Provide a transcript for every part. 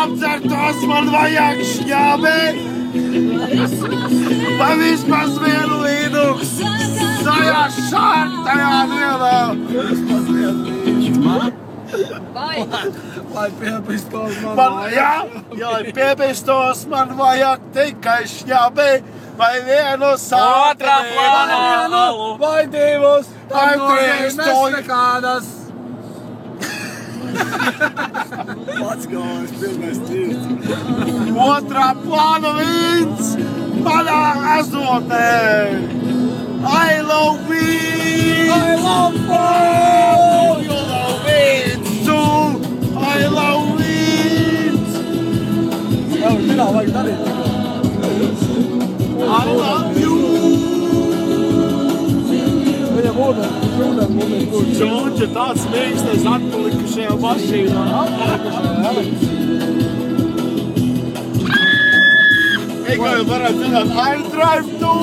apdzertos man vajag šņābi, vai vismaz vienu līduks, tajā šārtajā dienā. Vismaz vienu līduks. Lai piepistos man vajag. Jā, lai piepistos man vajag tikai šņābi, vai vienu Otrā plānā alu. Vai divus, Vai tam nozīmes trīs to- nekādas. Pats galvenais pirmais tīrts. Otrā plāna vīns manā azotē. I love vīns. I love You love vīns too. I love vīns. Jā, zinā, vajag darīt. I love you. Viņam ūdeni. Džonģa tāds mīkstais atpalikušajā mašīnā. Kā jau varētu zināt, I drive to.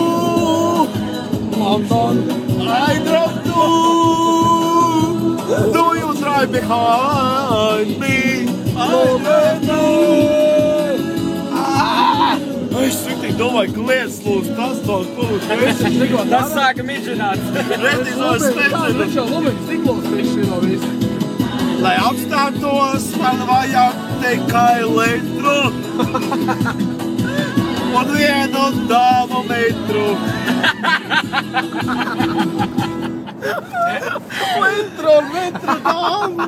London. I drive to. Do you drive behind me? I drive to. Es tik domāju, ka lietas lūdzu tas tos pūk. Tas sāka midžināt. Redzi no spēcina. Viņš jau lumīgi stiklos visu no visu. Lai apstātos, man vajag tikai litru. Un vienu dāmu metru. Litru dāmu.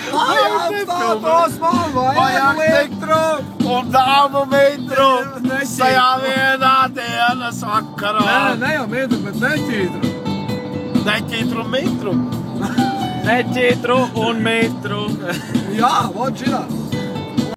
Lai apstātos man vajag litru. Un dāmu metru. Sajā vienā dienas vakarā. Ne jau metru, bet neķītru. Neķītru metru. Neķītru un mitru. Jā, vod šitā.